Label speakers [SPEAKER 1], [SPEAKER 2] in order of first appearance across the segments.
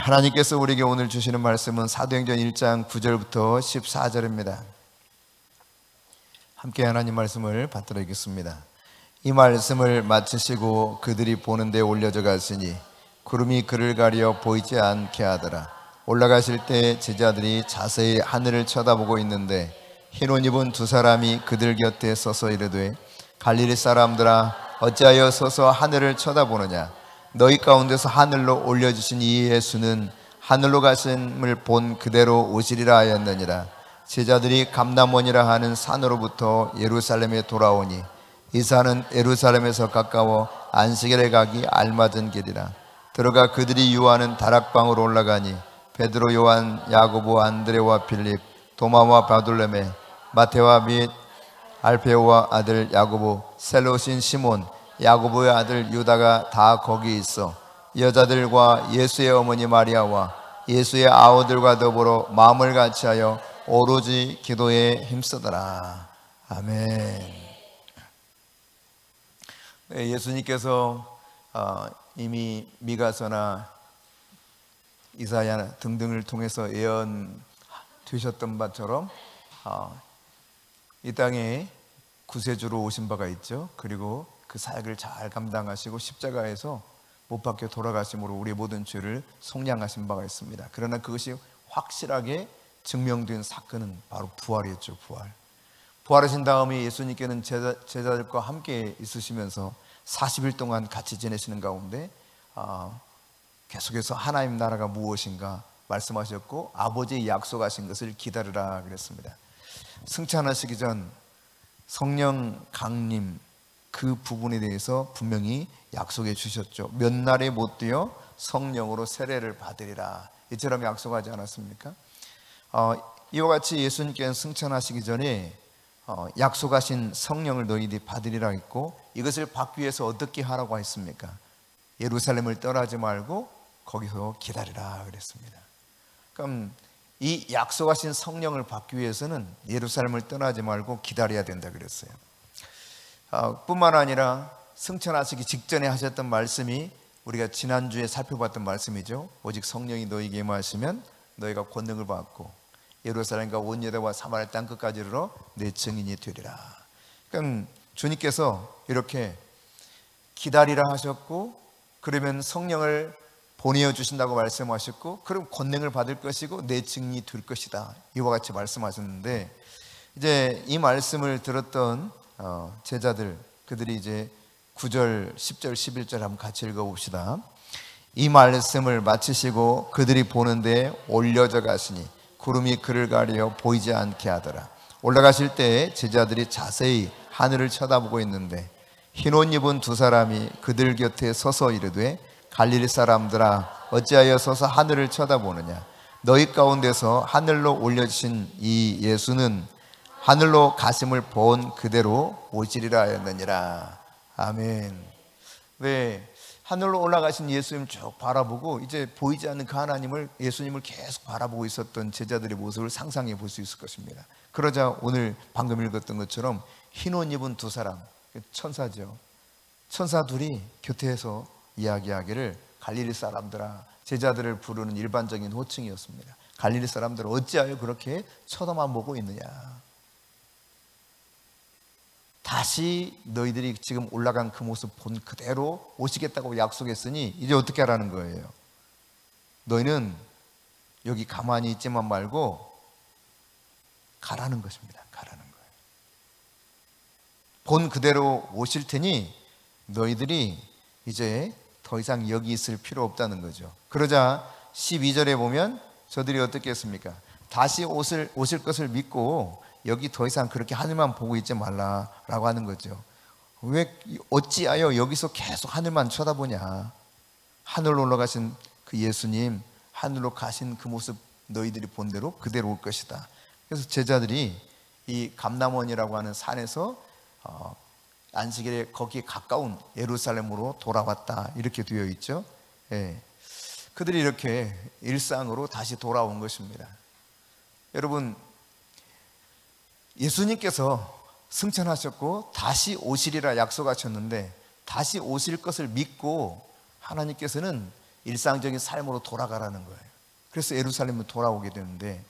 [SPEAKER 1] 하나님께서 우리에게 오늘 주시는 말씀은 사도행전 1장 9절부터 14절입니다. 함께 하나님 말씀을 받들어 읽겠습니다. 이 말씀을 마치시고 그들이 보는 데 올려져 갔으니 구름이 그를 가려 보이지 않게 하더라. 올라가실 때 제자들이 자세히 하늘을 쳐다보고 있는데 흰 옷 입은 두 사람이 그들 곁에 서서 이르되 갈릴리 사람들아 어찌하여 서서 하늘을 쳐다보느냐. 너희 가운데서 하늘로 올려주신 이 예수는 하늘로 가심을 본 그대로 오시리라 하였느니라. 제자들이 감람원이라 하는 산으로부터 예루살렘에 돌아오니 이 산은 예루살렘에서 가까워 안식일에 가기 알맞은 길이라. 들어가 그들이 유하는 다락방으로 올라가니 베드로, 요한, 야고보, 안드레와 필립, 도마와 바돌레메, 마테와 및 알페오와 아들 야고보, 셀로신 시몬, 야고보의 아들 유다가 다 거기 있어 여자들과 예수의 어머니 마리아와 예수의 아우들과 더불어 마음을 같이하여 오로지 기도에 힘쓰더라. 아멘. 네, 예수님께서 이미 미가서나 이사야 등등을 통해서 예언되셨던 바처럼 이 땅에 구세주로 오신 바가 있죠. 그리고 그 사역을 잘 감당하시고 십자가에서 못 박혀 돌아가심으로 우리의 모든 죄를 속량하신 바가 있습니다. 그러나 그것이 확실하게 증명된 사건은 바로 부활이었죠. 부활하신 다음에 예수님께는 제자들과 함께 있으시면서 40일 동안 같이 지내시는 가운데 계속해서 하나님 나라가 무엇인가 말씀하셨고 아버지의 약속하신 것을 기다리라 그랬습니다. 승천하시기 전 성령 강림 그 부분에 대해서 분명히 약속해 주셨죠. 몇 날에 못 되어 성령으로 세례를 받으리라 이처럼 약속하지 않았습니까? 이와 같이 예수님께서 승천하시기 전에 약속하신 성령을 너희들이 받으리라 했고 이것을 받기 위해서 어떻게 하라고 했습니까? 예루살렘을 떠나지 말고 거기서 기다리라 그랬습니다. 그럼 이 약속하신 성령을 받기 위해서는 예루살렘을 떠나지 말고 기다려야 된다 그랬어요. 뿐만 아니라 승천하시기 직전에 하셨던 말씀이 우리가 지난주에 살펴봤던 말씀이죠. 오직 성령이 너희에게 임하시면 너희가 권능을 받고 예루살렘과 온 유다와 사마리아 땅 끝까지 이르러 내 증인이 되리라. 그러니까 주님께서 이렇게 기다리라 하셨고 그러면 성령을 보내어 주신다고 말씀하셨고 그럼 권능을 받을 것이고 내 증인이 될 것이다 이와 같이 말씀하셨는데 이제 이 말씀을 들었던 제자들 그들이 이제 9절, 10절, 11절 한번 같이 읽어봅시다. 이 말씀을 마치시고 그들이 보는데 올려져 가시니 구름이 그를 가려 보이지 않게 하더라. 올라가실 때 제자들이 자세히 하늘을 쳐다보고 있는데 흰 옷 입은 두 사람이 그들 곁에 서서 이르되 갈릴리 사람들아 어찌하여 서서 하늘을 쳐다보느냐. 너희 가운데서 하늘로 올려주신 이 예수는 하늘로 가심을 본 그대로 오시리라 하였느니라. 아멘. 왜 하늘로 올라가신 예수님 쭉 바라보고 이제 보이지 않는 그 하나님을 예수님을 계속 바라보고 있었던 제자들의 모습을 상상해 볼 수 있을 것입니다. 그러자 오늘 방금 읽었던 것처럼 흰 옷 입은 두 사람 천사죠. 천사 둘이 곁에서 이야기하기를 갈릴리 사람들아 제자들을 부르는 일반적인 호칭이었습니다. 갈릴리 사람들 어찌하여 그렇게 쳐다만 보고 있느냐. 다시 너희들이 지금 올라간 그 모습 본 그대로 오시겠다고 약속했으니 이제 어떻게 하라는 거예요? 너희는 여기 가만히 있지만 말고 가라는 것입니다. 가라는 거예요. 본 그대로 오실 테니 너희들이 이제 더 이상 여기 있을 필요 없다는 거죠. 그러자 12절에 보면 저들이 어떻게 했습니까? 다시 오실 것을 믿고 여기 더 이상 그렇게 하늘만 보고 있지 말라라고 하는 거죠. 왜 어찌하여 여기서 계속 하늘만 쳐다보냐. 하늘로 올라가신 그 예수님 하늘로 가신 그 모습 너희들이 본 대로 그대로 올 것이다. 그래서 제자들이 이 감람원이라고 하는 산에서 안식일에 거기에 가까운 예루살렘으로 돌아왔다 이렇게 되어 있죠. 예. 그들이 이렇게 일상으로 다시 돌아온 것입니다. 여러분 예수님께서 승천하셨고 다시 오시리라 약속하셨는데 다시 오실 것을 믿고 하나님께서는 일상적인 삶으로 돌아가라는 거예요. 그래서 예루살렘으로 돌아오게 되는데,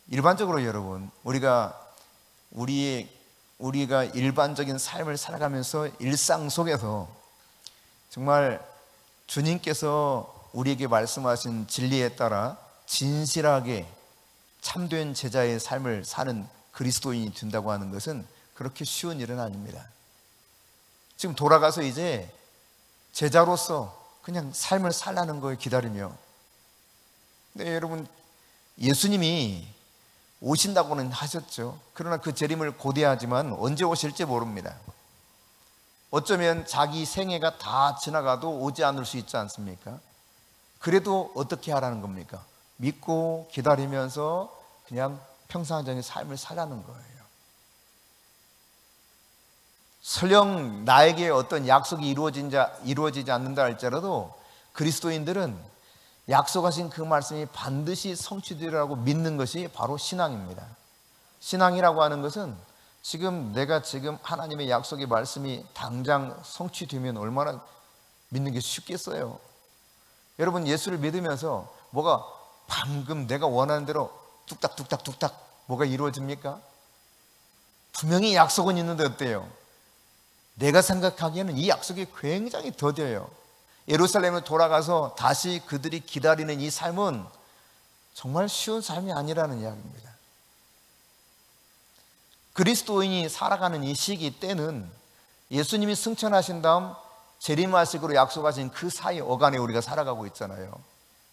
[SPEAKER 1] 일반적으로 여러분, 우리가 일반적인 삶을 살아가면서 일상 속에서 정말 주님께서 우리에게 말씀하신 진리에 따라 진실하게 참된 제자의 삶을 사는 그리스도인이 된다고 하는 것은 그렇게 쉬운 일은 아닙니다. 지금 돌아가서 이제 제자로서 그냥 삶을 살라는 걸 기다리며, 네, 여러분, 예수님이 오신다고는 하셨죠. 그러나 그 재림을 고대하지만 언제 오실지 모릅니다. 어쩌면 자기 생애가 다 지나가도 오지 않을 수 있지 않습니까? 그래도 어떻게 하라는 겁니까? 믿고 기다리면서 그냥 평상적인 삶을 살라는 거예요. 설령 나에게 어떤 약속이 이루어지지 않는다 할지라도 그리스도인들은 약속하신 그 말씀이 반드시 성취되리라고 믿는 것이 바로 신앙입니다. 신앙이라고 하는 것은 내가 지금 하나님의 약속의 말씀이 당장 성취되면 얼마나 믿는 게 쉽겠어요. 여러분, 예수를 믿으면서 뭐가 방금 내가 원하는 대로 뚝딱뚝딱뚝딱 뭐가 이루어집니까? 분명히 약속은 있는데 어때요? 내가 생각하기에는 이 약속이 굉장히 더뎌요. 예루살렘을 돌아가서 다시 그들이 기다리는 이 삶은 정말 쉬운 삶이 아니라는 이야기입니다. 그리스도인이 살아가는 이 시기 때는 예수님이 승천하신 다음 재림하시기로 약속하신 그 사이 어간에 우리가 살아가고 있잖아요.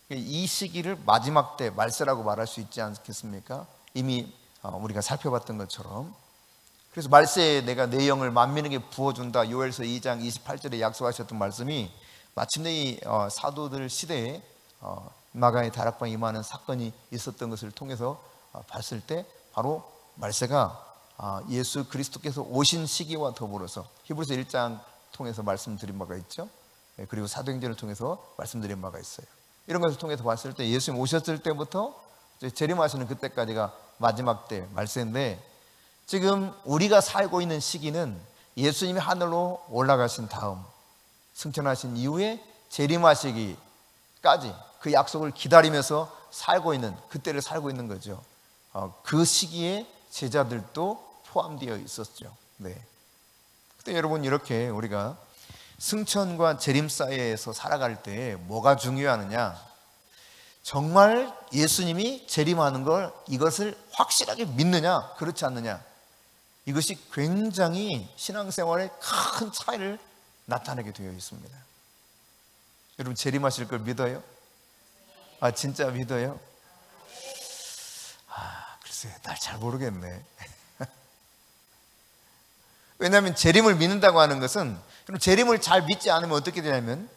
[SPEAKER 1] 이 시기를 마지막 때 말세라고 말할 수 있지 않겠습니까? 이미 우리가 살펴봤던 것처럼. 그래서 말세에 내가 내 영을 만민에게 부어준다, 요엘서 2장 28절에 약속하셨던 말씀이 마침내 이 사도들 시대에 마가의 다락방에 임하는 사건이 있었던 것을 통해서 봤을 때 바로 말세가 예수 그리스도께서 오신 시기와 더불어서 히브리서 1장 통해서 말씀드린 바가 있죠. 그리고 사도행전을 통해서 말씀드린 바가 있어요. 이런 것을 통해서 봤을 때 예수님 오셨을 때부터 재림하시는 그때까지가 마지막 때 말세인데, 지금 우리가 살고 있는 시기는 예수님이 하늘로 올라가신 다음 승천하신 이후에 재림하시기까지 그 약속을 기다리면서 살고 있는, 그때를 살고 있는 거죠. 그 시기에 제자들도 포함되어 있었죠. 네. 근데 여러분, 이렇게 우리가 승천과 재림 사이에서 살아갈 때 뭐가 중요하느냐? 정말 예수님이 재림하는 걸, 이것을 확실하게 믿느냐, 그렇지 않느냐? 이것이 굉장히 신앙생활에 큰 차이를 나타내게 되어 있습니다. 여러분, 재림하실 걸 믿어요? 진짜 믿어요? 글쎄, 날 잘 모르겠네. 왜냐하면 재림을 믿는다고 하는 것은, 그럼 재림을 잘 믿지 않으면 어떻게 되냐면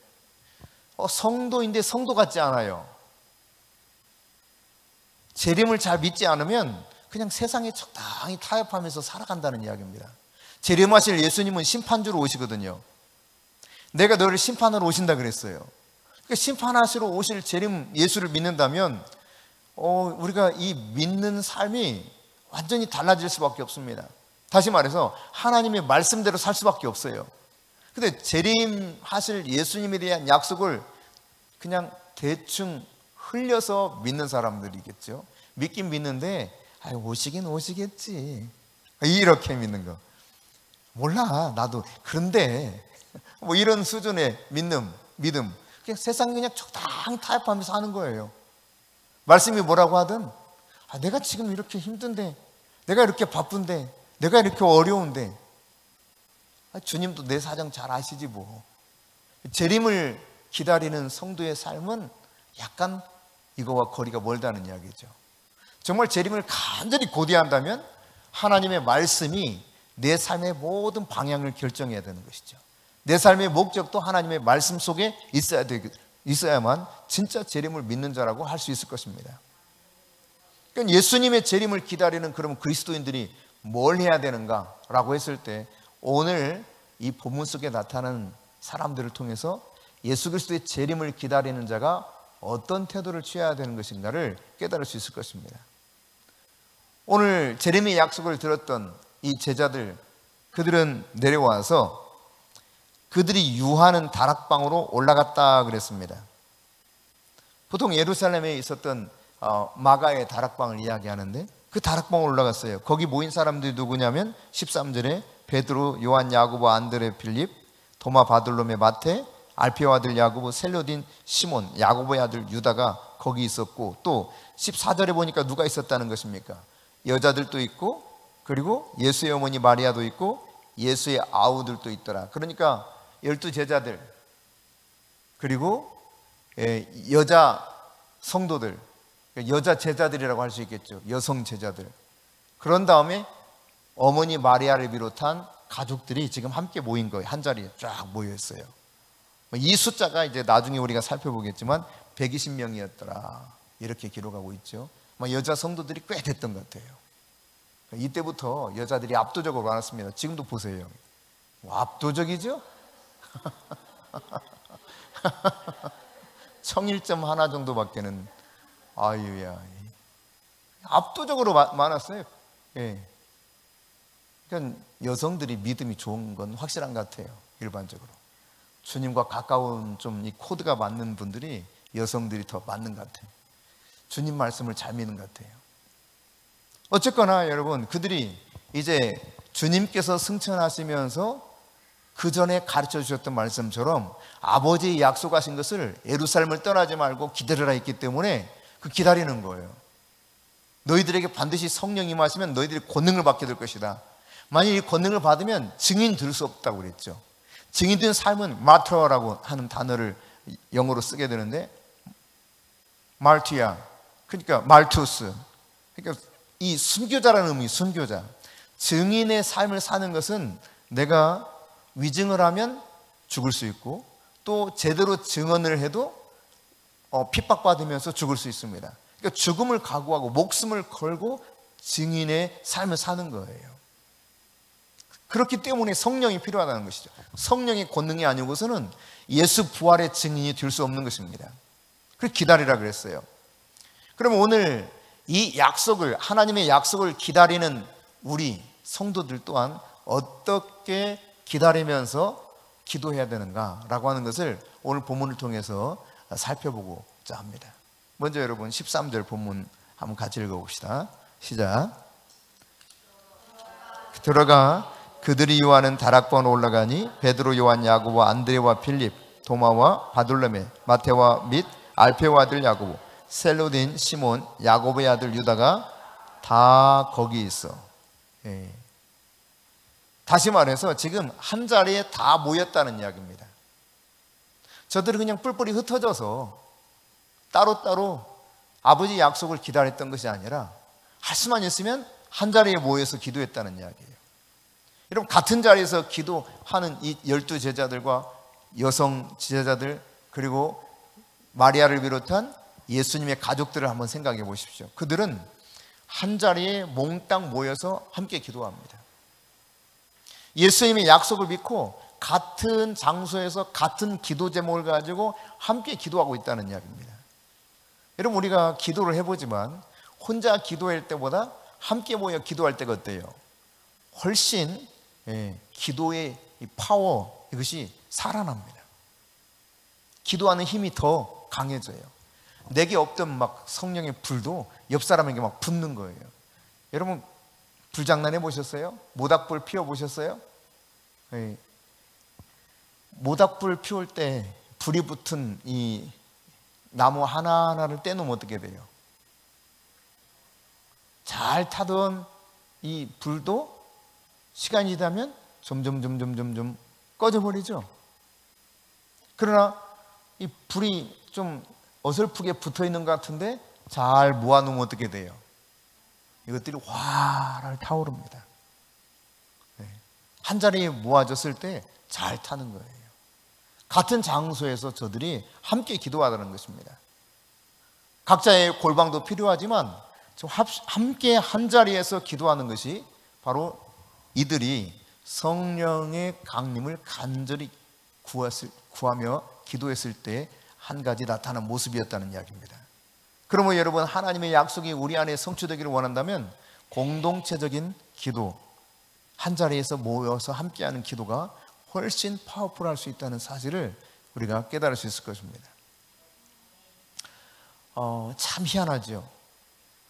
[SPEAKER 1] 성도인데 성도 같지 않아요. 재림을 잘 믿지 않으면 그냥 세상에 적당히 타협하면서 살아간다는 이야기입니다. 재림하실 예수님은 심판주로 오시거든요. 내가 너를 심판하러 오신다 그랬어요. 그러니까 심판하시러 오실 재림 예수를 믿는다면 우리가 이 믿는 삶이 완전히 달라질 수밖에 없습니다. 다시 말해서 하나님의 말씀대로 살 수밖에 없어요. 근데 재림하실 예수님에 대한 약속을 그냥 대충 흘려서 믿는 사람들이겠죠. 믿긴 믿는데 오시긴 오시겠지, 이렇게 믿는 거. 몰라, 나도 그런데 뭐 이런 수준의 믿음, 그냥 세상 그냥 적당히 타협하면서 하는 거예요. 말씀이 뭐라고 하든 내가 지금 이렇게 힘든데, 내가 이렇게 바쁜데, 내가 이렇게 어려운데, 주님도 내 사정 잘 아시지 뭐. 재림을 기다리는 성도의 삶은 약간 이거와 거리가 멀다는 이야기죠. 정말 재림을 간절히 고대한다면 하나님의 말씀이 내 삶의 모든 방향을 결정해야 되는 것이죠. 내 삶의 목적도 하나님의 말씀 속에 있어야만 진짜 재림을 믿는 자라고 할 수 있을 것입니다. 그러니까 예수님의 재림을 기다리는 그럼 그리스도인들이 뭘 해야 되는가라고 했을 때, 오늘 이 본문 속에 나타나는 사람들을 통해서 예수 그리스도의 재림을 기다리는 자가 어떤 태도를 취해야 되는 것인가를 깨달을 수 있을 것입니다. 오늘 재림의 약속을 들었던 이 제자들, 그들은 내려와서 그들이 유하는 다락방으로 올라갔다 그랬습니다. 보통 예루살렘에 있었던 마가의 다락방을 이야기하는데, 그 다락방을 올라갔어요. 거기 모인 사람들이 누구냐면 13절에 베드로, 요한, 야고보, 안드레, 빌립, 도마, 바들로메, 마태, 알페오 아들 야고보, 셀로딘, 시몬, 야고보의 아들 유다가 거기 있었고, 또 14절에 보니까 누가 있었다는 것입니까? 여자들도 있고, 그리고 예수의 어머니 마리아도 있고, 예수의 아우들도 있더라. 그러니까 12제자들, 그리고 여자 성도들, 여자 제자들이라고 할 수 있겠죠. 여성 제자들. 그런 다음에 어머니 마리아를 비롯한 가족들이 지금 함께 모인 거예요. 한 자리에 쫙 모여 있어요. 이 숫자가 이제 나중에 우리가 살펴보겠지만 120명이었더라, 이렇게 기록하고 있죠. 여자 성도들이 꽤 됐던 것 같아요. 이때부터 여자들이 압도적으로 많았습니다. 지금도 보세요. 압도적이죠? 청일점 하나 정도밖에는, 아유야, 압도적으로 많았어요. 예. 그러니까 여성들이 믿음이 좋은 건 확실한 것 같아요. 일반적으로 주님과 가까운 좀 이 코드가 맞는 분들이, 여성들이 더 맞는 것 같아요. 주님 말씀을 잘 믿는 것 같아요. 어쨌거나 여러분, 그들이 이제 주님께서 승천하시면서 그 전에 가르쳐 주셨던 말씀처럼 아버지의 약속하신 것을 예루살렘을 떠나지 말고 기다리라 했기 때문에 그 기다리는 거예요. 너희들에게 반드시 성령이 임하시면 너희들이 권능을 받게 될 것이다. 만약 이 권능을 받으면 증인 될 수 없다고 그랬죠. 증인된 삶은 마트라고 하는 단어를 영어로 쓰게 되는데, 말티아, 그러니까 말투스, 그러니까 이 순교자라는 의미, 순교자. 증인의 삶을 사는 것은 내가 위증을 하면 죽을 수 있고, 또 제대로 증언을 해도 핍박받으면서 죽을 수 있습니다. 그러니까 죽음을 각오하고 목숨을 걸고 증인의 삶을 사는 거예요. 그렇기 때문에 성령이 필요하다는 것이죠. 성령의 권능이 아니고서는 예수 부활의 증인이 될 수 없는 것입니다. 그래서 기다리라 그랬어요. 그러면 오늘 이 약속을, 하나님의 약속을 기다리는 우리 성도들 또한 어떻게 기다리면서 기도해야 되는가라고 하는 것을 오늘 본문을 통해서 살펴보고자 합니다. 먼저 여러분 13절 본문 한번 같이 읽어봅시다. 시작. 들어가 그들이 요하는 다락방으로 올라가니 베드로, 요한, 야고보, 안드레와 빌립, 도마와 바돌로메, 마테와 및 알페오 아들 야고보, 셀로딘, 시몬, 야고보의 아들 유다가 다 거기 있어. 예. 다시 말해서 지금 한 자리에 다 모였다는 이야기입니다. 저들은 그냥 뿔뿔이 흩어져서 따로따로 아버지 약속을 기다렸던 것이 아니라 할 수만 있으면 한 자리에 모여서 기도했다는 이야기예요. 여러분, 같은 자리에서 기도하는 이 12제자들과 여성 제자들, 그리고 마리아를 비롯한 예수님의 가족들을 한번 생각해 보십시오. 그들은 한 자리에 몽땅 모여서 함께 기도합니다. 예수님의 약속을 믿고 같은 장소에서 같은 기도 제목을 가지고 함께 기도하고 있다는 이야기입니다. 여러분, 우리가 기도를 해보지만 혼자 기도할 때보다 함께 모여 기도할 때가 어때요? 훨씬 기도의 파워, 이것이 살아납니다. 기도하는 힘이 더 강해져요. 내게 없던 막 성령의 불도 옆 사람에게 막 붙는 거예요. 여러분, 불장난해 보셨어요? 모닥불 피워 보셨어요? 모닥불 피울 때 불이 붙은 이 나무 하나하나를 떼놓으면 어떻게 돼요? 잘 타던 이 불도 시간이 지나면 점점 꺼져버리죠. 그러나 이 불이 좀 어설프게 붙어있는 것 같은데 잘 모아놓으면 어떻게 돼요? 이것들이 활활 타오릅니다. 한 자리에 모아졌을 때 잘 타는 거예요. 같은 장소에서 저들이 함께 기도하다는 것입니다. 각자의 골방도 필요하지만 함께 한 자리에서 기도하는 것이 바로 이들이 성령의 강림을 간절히 구하며 기도했을 때 한 가지 나타난 모습이었다는 이야기입니다. 그러면 여러분, 하나님의 약속이 우리 안에 성취되기를 원한다면 공동체적인 기도, 한 자리에서 모여서 함께하는 기도가 훨씬 파워풀할 수 있다는 사실을 우리가 깨달을 수 있을 것입니다. 참 희한하죠.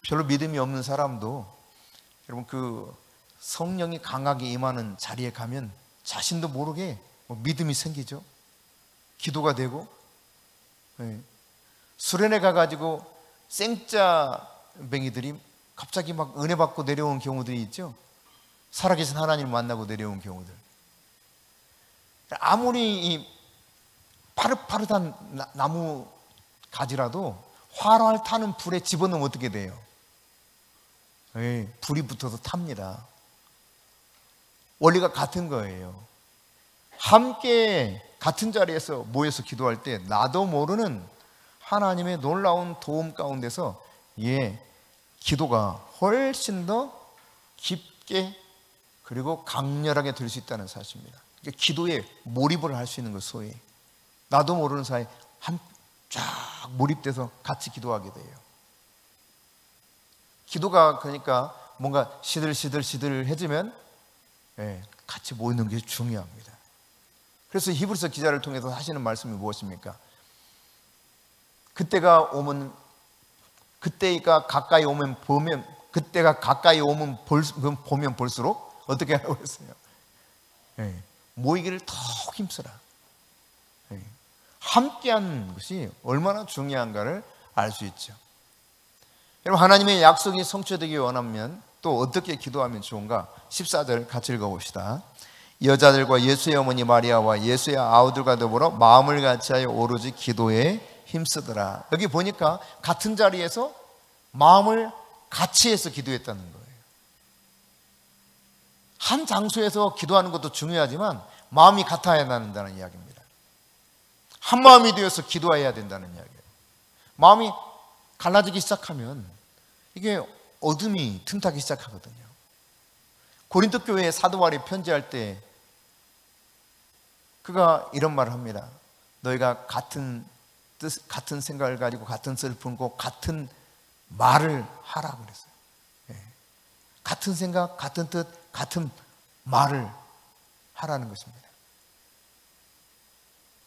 [SPEAKER 1] 별로 믿음이 없는 사람도 여러분 그 성령이 강하게 임하는 자리에 가면 자신도 모르게 믿음이 생기죠. 기도가 되고, 수련회 가가지고 생짜뱅이들이 갑자기 막 은혜 받고 내려온 경우들이 있죠. 살아계신 하나님을 만나고 내려온 경우들. 아무리 이 파릇파릇한 나무 가지라도 활활 타는 불에 집어넣으면 어떻게 돼요? 불이 붙어서 탑니다. 원리가 같은 거예요. 함께 같은 자리에서 모여서 기도할 때 나도 모르는 하나님의 놀라운 도움 가운데서 기도가 훨씬 더 깊게 그리고 강렬하게 될 수 있다는 사실입니다. 기도에 몰입을 할 수 있는 것, 소위 나도 모르는 사이 쫙 몰입돼서 같이 기도하게 돼요. 기도가 그러니까 뭔가 시들시들해지면 같이 모이는 게 중요합니다. 그래서 히브리서 기자를 통해서 하시는 말씀이 무엇입니까? 그때가 가까이 오면 보면 볼수록 어떻게 하라고 했어요? 모이기를 더욱 힘쓰라. 함께하는 것이 얼마나 중요한가를 알 수 있죠. 여러분, 하나님의 약속이 성취되기 원하면 또 어떻게 기도하면 좋은가? 14절 같이 읽어봅시다. 여자들과 예수의 어머니 마리아와 예수의 아우들과 더불어 마음을 같이하여 오로지 기도에 힘쓰더라. 여기 보니까 같은 자리에서 마음을 같이 해서 기도했다는 거예요. 한 장소에서 기도하는 것도 중요하지만 마음이 같아야 한다는 이야기입니다. 한 마음이 되어서 기도해야 된다는 이야기예요. 마음이 갈라지기 시작하면 이게 어둠이 틈타기 시작하거든요. 고린도 교회에 사도 바울이 편지할 때 그가 이런 말을 합니다. 너희가 같은 생각을 가지고 같은 뜻을 품고 같은 말을 하라 그랬어요. 같은 생각, 같은 뜻, 같은 말을 하라는 것입니다.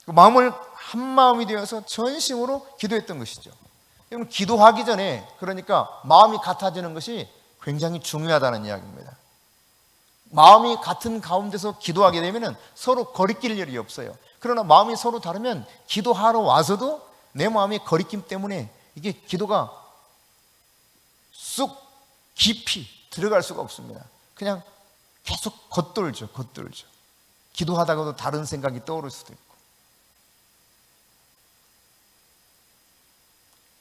[SPEAKER 1] 마음을 한 마음이 되어서 전심으로 기도했던 것이죠. 여러분, 기도하기 전에 그러니까 마음이 같아지는 것이 굉장히 중요하다는 이야기입니다. 마음이 같은 가운데서 기도하게 되면 서로 거리낄 일이 없어요. 그러나 마음이 서로 다르면 기도하러 와서도 내 마음이 거리낌 때문에 이게 기도가 쑥 깊이 들어갈 수가 없습니다. 그냥 계속 겉돌죠. 기도하다가도 다른 생각이 떠오를 수도 있고.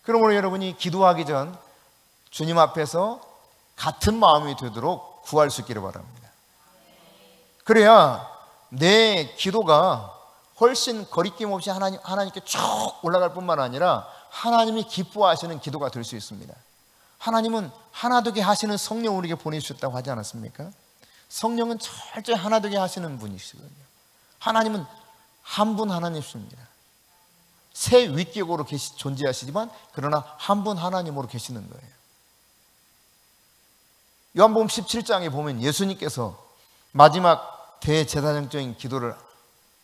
[SPEAKER 1] 그러므로 여러분이 기도하기 전 주님 앞에서 같은 마음이 되도록 구할 수 있기를 바랍니다. 그래야 내 기도가 훨씬 거리낌 없이 하나님께 쭉 올라갈 뿐만 아니라 하나님이 기뻐하시는 기도가 될 수 있습니다. 하나님은 하나 되게 하시는 성령을 우리에게 보내주셨다고 하지 않았습니까? 성령은 철저히 하나 되게 하시는 분이시거든요. 하나님은 한 분 하나님이십니다. 세 위격으로 존재하시지만 그러나 한 분 하나님으로 계시는 거예요. 요한복음 17장에 보면 예수님께서 마지막 대제사장적인 기도를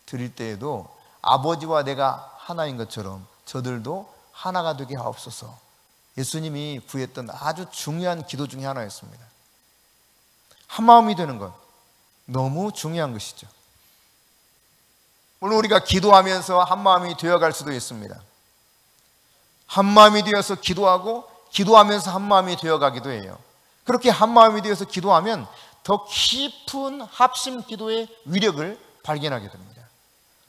[SPEAKER 1] 드릴 때에도 아버지와 내가 하나인 것처럼 저들도 하나가 되게 하옵소서. 예수님이 구했던 아주 중요한 기도 중에 하나였습니다. 한 마음이 되는 것 너무 중요한 것이죠. 물론 우리가 기도하면서 한 마음이 되어갈 수도 있습니다. 한 마음이 되어서 기도하고 기도하면서 한 마음이 되어가기도 해요. 그렇게 한 마음이 되어서 기도하면 더 깊은 합심 기도의 위력을 발견하게 됩니다.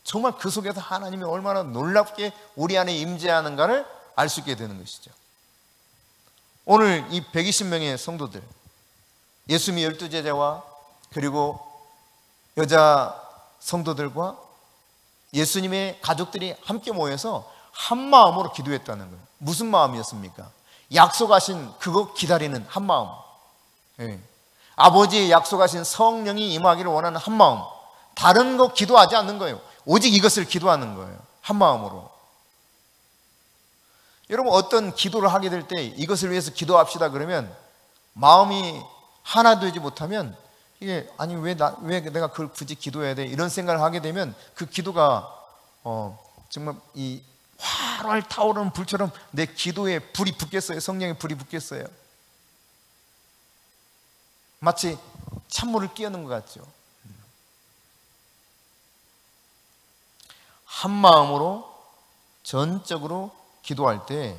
[SPEAKER 1] 정말 그 속에서 하나님이 얼마나 놀랍게 우리 안에 임재하는가를 알 수 있게 되는 것이죠. 오늘 이 120명의 성도들, 예수님의 12제자와 그리고 여자 성도들과 예수님의 가족들이 함께 모여서 한 마음으로 기도했다는 거예요. 무슨 마음이었습니까? 약속하신 그거 기다리는 한 마음. 아버지의 약속하신 성령이 임하기를 원하는 한 마음. 다른 거 기도하지 않는 거예요. 오직 이것을 기도하는 거예요. 한 마음으로. 여러분, 어떤 기도를 하게 될 때 이것을 위해서 기도합시다 그러면 마음이 하나 되지 못하면 이게 아니 왜 내가 그걸 굳이 기도해야 돼? 이런 생각을 하게 되면 그 기도가 정말 이 활활 타오르는 불처럼 내 기도에 불이 붙겠어요? 성령의 불이 붙겠어요? 마치 찬물을 끼얹는 것 같죠. 한 마음으로 전적으로 기도할 때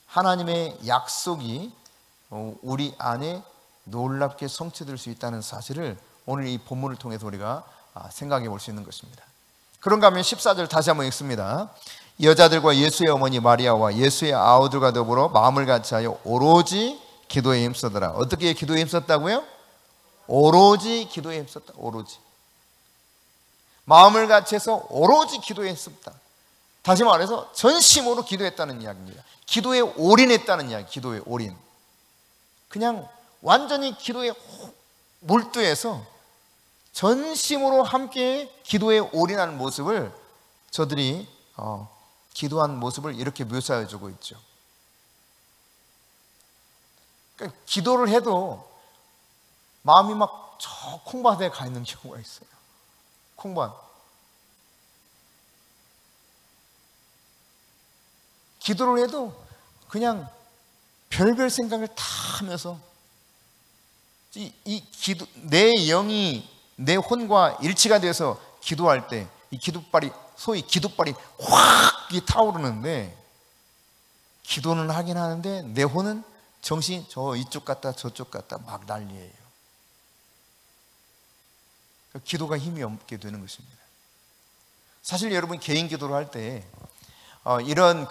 [SPEAKER 1] 하나님의 약속이 우리 안에 놀랍게 성취될 수 있다는 사실을 오늘 이 본문을 통해서 우리가 생각해 볼 수 있는 것입니다. 그런가 하면 14절 다시 한번 읽습니다. 여자들과 예수의 어머니 마리아와 예수의 아우들과 더불어 마음을 같이하여 오로지 기도에 힘쓰더라. 어떻게 기도에 힘썼다고요? 오로지 기도에 힘썼다. 오로지 마음을 같이해서 오로지 기도에 힘썼다. 다시 말해서 전심으로 기도했다는 이야기입니다. 기도에 올인했다는 이야기. 기도에 올인. 그냥 완전히 기도에 몰두해서 전심으로 함께 기도에 올인하는 모습을 저들이 기도한 모습을 이렇게 묘사해 주고 있죠. 그러니까 기도를 해도 마음이 막 저 콩밭에 가 있는 경우가 있어요. 콩밭. 기도를 해도 그냥 별별 생각을 다 하면서 기도, 내 영이 내 혼과 일치가 돼서 기도할 때 이 기도발이 소위 기도발이 확 타오르는데 기도는 하긴 하는데 내 혼은 정신이 저 이쪽 갔다 저쪽 갔다 막 난리예요. 기도가 힘이 없게 되는 것입니다. 사실 여러분 개인 기도를 할 때 이런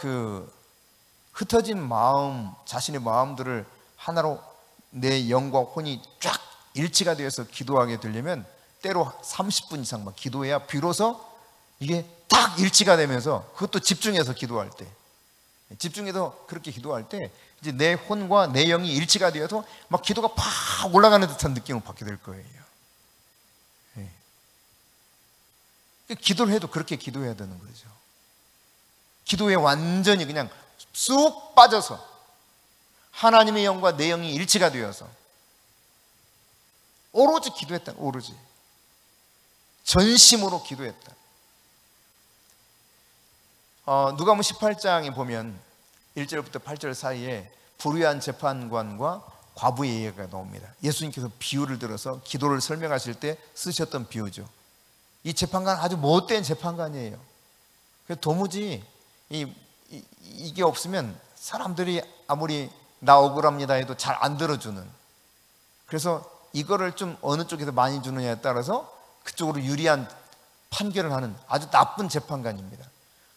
[SPEAKER 1] 흩어진 마음, 자신의 마음들을 하나로 내 영과 혼이 쫙 일치가 되어서 기도하게 되려면 때로 30분 이상 막 기도해야 비로소 이게 딱 일치가 되면서, 그것도 집중해서 기도할 때, 집중해서 그렇게 기도할 때 이제 내 혼과 내 영이 일치가 되어서 막 기도가 팍 올라가는 듯한 느낌을 받게 될 거예요. 기도를 해도 그렇게 기도해야 되는 거죠. 기도에 완전히 그냥 쑥 빠져서 하나님의 영과 내 영이 일치가 되어서 오로지 기도했다. 오로지 전심으로 기도했다. 누가복음 18장에 보면 1절부터 8절 사이에 불의한 재판관과 과부의 얘기가 나옵니다. 예수님께서 비유를 들어서 기도를 설명하실 때 쓰셨던 비유죠. 이 재판관 아주 못된 재판관이에요. 그래서 도무지 이게 없으면 사람들이 아무리 나 억울합니다 해도 잘 안 들어주는, 그래서 이거를 좀 어느 쪽에서 많이 주느냐에 따라서 그쪽으로 유리한 판결을 하는 아주 나쁜 재판관입니다.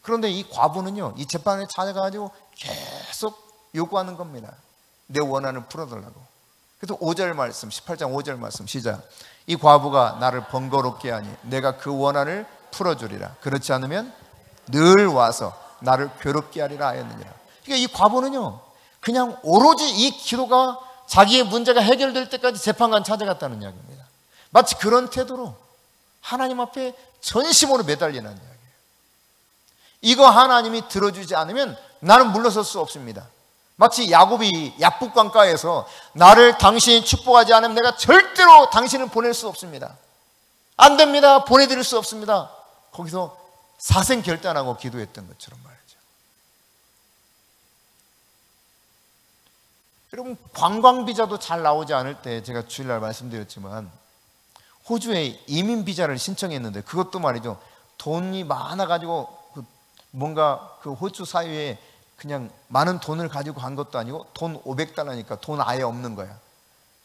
[SPEAKER 1] 그런데 이 과부는요, 이 재판을 찾아가지고 계속 요구하는 겁니다. 내 원한을 풀어달라고. 그래서 5절 말씀, 18장 5절 말씀 시작. 이 과부가 나를 번거롭게 하니 내가 그 원한을 풀어주리라. 그렇지 않으면 늘 와서 나를 괴롭게 하리라 하였느니라. 그러니까 이 과부는요, 그냥 오로지 이 기도가 자기의 문제가 해결될 때까지 재판관 찾아갔다는 이야기입니다. 마치 그런 태도로 하나님 앞에 전심으로 매달리는 이야기예요. 이거 하나님이 들어주지 않으면 나는 물러설 수 없습니다. 마치 야곱이 약북강가에서 나를 당신이 축복하지 않으면 내가 절대로 당신을 보낼 수 없습니다. 안 됩니다. 보내드릴 수 없습니다. 거기서 사생결단하고 기도했던 것처럼 말이죠. 여러분, 관광비자도 잘 나오지 않을 때 제가 주일날 말씀드렸지만 호주에 이민비자를 신청했는데 그것도 말이죠, 돈이 많아가지고 뭔가 그 호주 사회에 그냥 많은 돈을 가지고 간 것도 아니고 돈 500달러니까 돈 아예 없는 거야.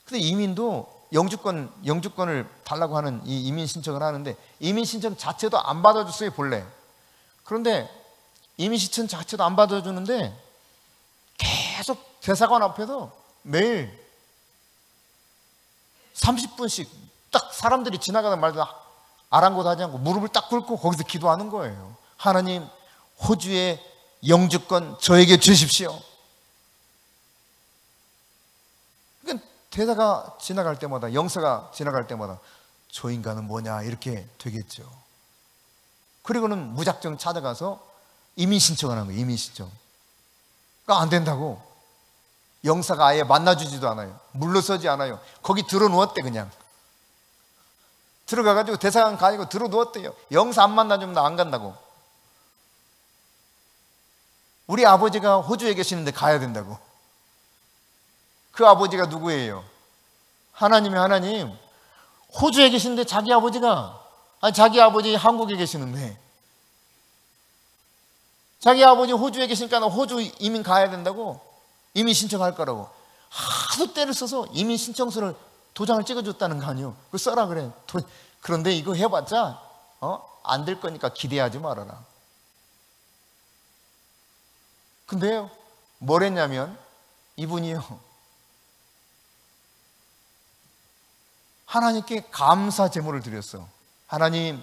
[SPEAKER 1] 근데 이민도 영주권을 달라고 하는 이 이민 신청을 하는데 이민 신청 자체도 안 받아줬어요, 본래. 그런데 이민 신청 자체도 안 받아주는데 계속 대사관 앞에서 매일 30분씩 딱 사람들이 지나가다 말다 아랑곳하지 않고 무릎을 딱 꿇고 거기서 기도하는 거예요. 하나님, 호주의 영주권 저에게 주십시오. 그러니까 대사가 지나갈 때마다, 영사가 지나갈 때마다 저 인간은 뭐냐 이렇게 되겠죠. 그리고는 무작정 찾아가서 이민 신청을 하는 거예요. 이민 신청. 그러니까 안 된다고. 영사가 아예 만나주지도 않아요. 물러서지 않아요. 거기 들어누웠대. 그냥 들어가가지고 대사관 가지고 들어누웠대요. 영사 안 만나주면 나 안 간다고. 우리 아버지가 호주에 계시는데 가야 된다고. 그 아버지가 누구예요? 하나님의 하나님. 호주에 계시는데 자기 아버지가, 아니 자기 아버지 한국에 계시는데 자기 아버지 호주에 계시니까 호주 이민 가야 된다고, 이민 신청할 거라고 하도 때를 써서 이민 신청서를 도장을 찍어줬다는 거 아니에요. 그거 써라 그래. 그런데 이거 해봤자 안 될 거니까 기대하지 말아라. 근데요, 뭘 했냐면 이분이요, 하나님께 감사 제물을 드렸어. 하나님,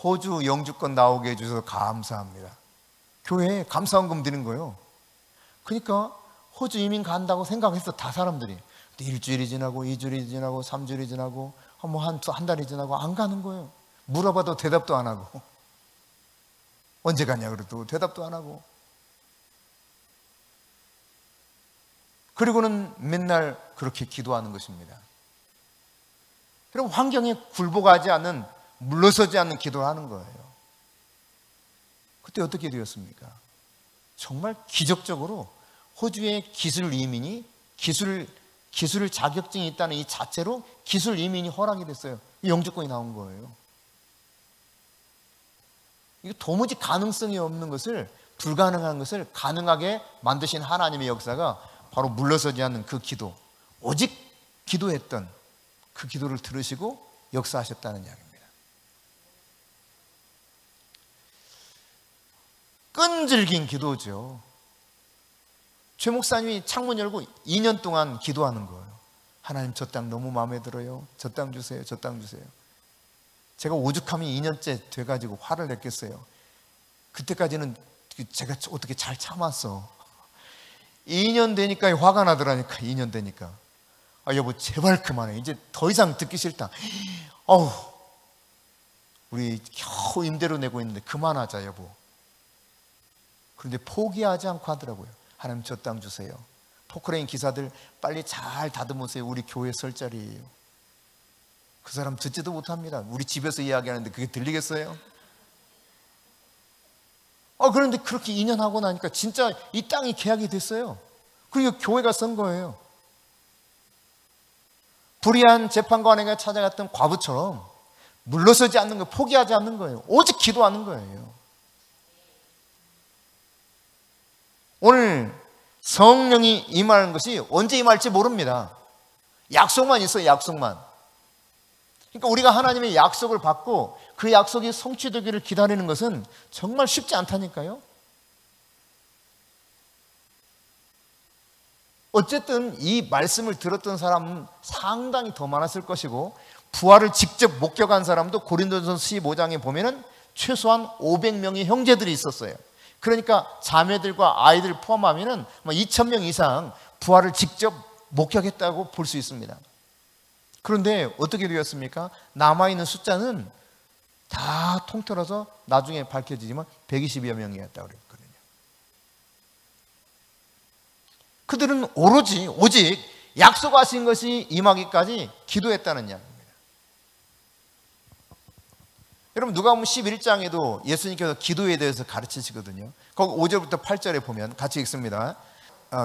[SPEAKER 1] 호주 영주권 나오게 해주셔서 감사합니다. 교회에 감사원금 드린 거예요. 그러니까 호주 이민 간다고 생각했어, 다 사람들이. 근데 일주일이 지나고 2주일이 지나고 3주일이 지나고 한 달이 지나고 안 가는 거예요. 물어봐도 대답도 안 하고. 언제 가냐 그래도 대답도 안 하고. 그리고는 맨날 그렇게 기도하는 것입니다. 여러분, 환경에 굴복하지 않는, 물러서지 않는 기도를 하는 거예요. 그때 어떻게 되었습니까? 정말 기적적으로 호주의 기술 이민이, 기술 자격증이 있다는 이 자체로 기술 이민이 허락이 됐어요. 영주권이 나온 거예요. 이거 도무지 가능성이 없는 것을, 불가능한 것을 가능하게 만드신 하나님의 역사가 바로 물러서지 않는 그 기도, 오직 기도했던 그 기도를 들으시고 역사하셨다는 이야기입니다. 끈질긴 기도죠. 최 목사님이 창문 열고 2년 동안 기도하는 거예요. 하나님, 저 땅 너무 마음에 들어요. 저 땅 주세요. 저 땅 주세요. 제가 오죽하면 2년째 돼가지고 화를 냈겠어요. 그때까지는 제가 어떻게 잘 참았어. 2년 되니까 화가 나더라니까. 2년 되니까. 아, 여보 제발 그만해. 이제 더 이상 듣기 싫다. 어우, 우리 겨우 임대료 내고 있는데 그만하자 여보. 그런데 포기하지 않고 하더라고요. 하나님, 저 땅 주세요. 포크레인 기사들 빨리 잘 다듬으세요. 우리 교회 설 자리예요. 그 사람 듣지도 못합니다. 우리 집에서 이야기하는데 그게 들리겠어요? 그런데 그렇게 2년 하고 나니까 진짜 이 땅이 계약이 됐어요. 그리고 교회가 선 거예요. 불의한 재판관에게 찾아갔던 과부처럼 물러서지 않는 거예요. 포기하지 않는 거예요. 오직 기도하는 거예요. 오늘 성령이 임하는 것이 언제 임할지 모릅니다. 약속만 있어요. 약속만. 그러니까 우리가 하나님의 약속을 받고 그 약속이 성취되기를 기다리는 것은 정말 쉽지 않다니까요. 어쨌든 이 말씀을 들었던 사람은 상당히 더 많았을 것이고, 부활을 직접 목격한 사람도 고린도전서 15장에 보면은 최소한 500명의 형제들이 있었어요. 그러니까 자매들과 아이들 포함하면은 2,000명 이상 부활을 직접 목격했다고 볼 수 있습니다. 그런데 어떻게 되었습니까? 남아있는 숫자는 다 통틀어서 나중에 밝혀지지만 120여 명이었다고 그랬거든요. 그들은 오직 약속하신 것이 임하기까지 기도했다는 이야기입니다. 여러분, 누가복음 11장에도 예수님께서 기도에 대해서 가르치시거든요. 거기 5절부터 8절에 보면 같이 읽습니다.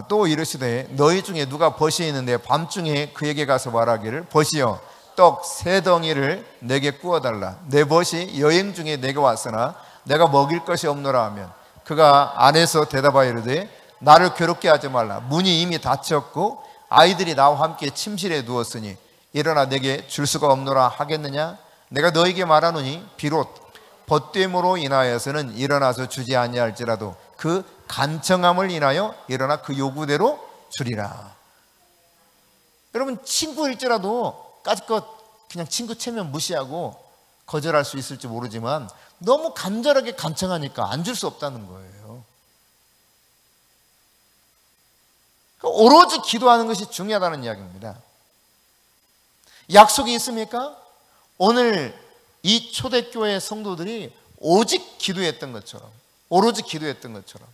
[SPEAKER 1] 또 이르시되 너희 중에 누가 벗이 있는데 밤중에 그에게 가서 말하기를, 벗이여 떡 3덩이를 내게 구워달라. 내 벗이 여행 중에 내게 왔으나 내가 먹일 것이 없노라 하면, 그가 안에서 대답하여 이르되 나를 괴롭게 하지 말라. 문이 이미 닫혔고 아이들이 나와 함께 침실에 누웠으니 일어나 내게 줄 수가 없노라 하겠느냐? 내가 너에게 말하노니 비록 벗됨으로 인하여서는 일어나서 주지 아니할지라도 그 간청함을 인하여 일어나 그 요구대로 주리라. 여러분, 친구일지라도 까짓것 그냥 친구 체면 무시하고 거절할 수 있을지 모르지만 너무 간절하게 간청하니까 안 줄 수 없다는 거예요. 오로지 기도하는 것이 중요하다는 이야기입니다. 약속이 있습니까? 오늘 이 초대교회 성도들이 오직 기도했던 것처럼, 오로지 기도했던 것처럼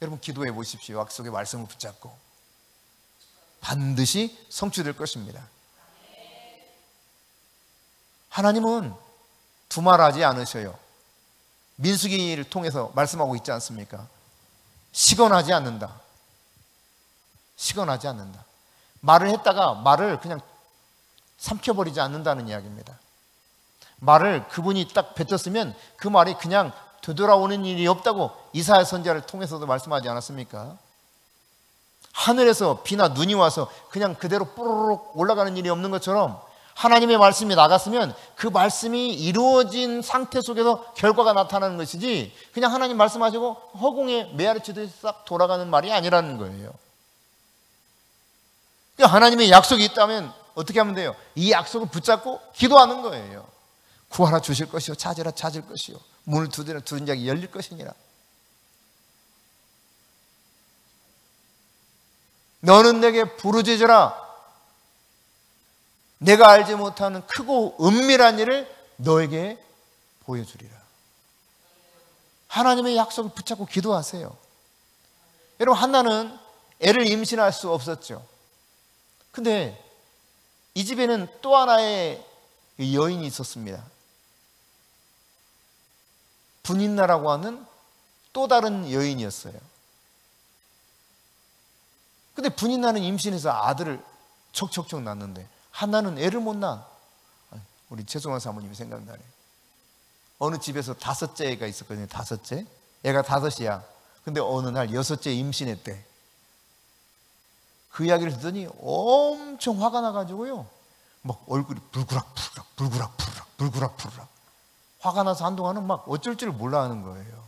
[SPEAKER 1] 여러분 기도해 보십시오. 약속의 말씀을 붙잡고 반드시 성취될 것입니다. 하나님은 두말하지 않으셔요. 민수기를 통해서 말씀하고 있지 않습니까? 시건하지 않는다. 시건하지 않는다. 말을 했다가 말을 그냥 삼켜버리지 않는다는 이야기입니다. 말을 그분이 딱 뱉었으면 그 말이 그냥 되돌아오는 일이 없다고 이사야 선지자를 통해서도 말씀하지 않았습니까? 하늘에서 비나 눈이 와서 그냥 그대로 뽀로록 올라가는 일이 없는 것처럼 하나님의 말씀이 나갔으면 그 말씀이 이루어진 상태 속에서 결과가 나타나는 것이지 그냥 하나님 말씀하시고 허공에 메아리치듯이 싹 돌아가는 말이 아니라는 거예요. 그러니까 하나님의 약속이 있다면 어떻게 하면 돼요? 이 약속을 붙잡고 기도하는 거예요. 구하라 주실 것이요 찾으라 찾을 것이요 문을 두드리라 두드린 자에게 열릴 것이니라. 너는 내게 부르짖으라. 내가 알지 못하는 크고 은밀한 일을 너에게 보여주리라. 하나님의 약속을 붙잡고 기도하세요. 여러분, 한나는 애를 임신할 수 없었죠. 근데 이 집에는 또 하나의 여인이 있었습니다. 분인나라고 하는 또 다른 여인이었어요. 근데 분인나는 임신해서 아들을 척척척 낳는데 한나는 애를 못 낳아. 우리 최송환 사모님이 생각나네. 어느 집에서 5째 애가 있었거든요. 5째. 애가 5이야. 근데 어느 날 6째 임신했대. 그 이야기를 듣더니 엄청 화가 나가지고요. 막 얼굴이 불구락푸락 불구락푸락 불구락푸락. 화가 나서 한동안은 막 어쩔 줄 몰라 하는 거예요.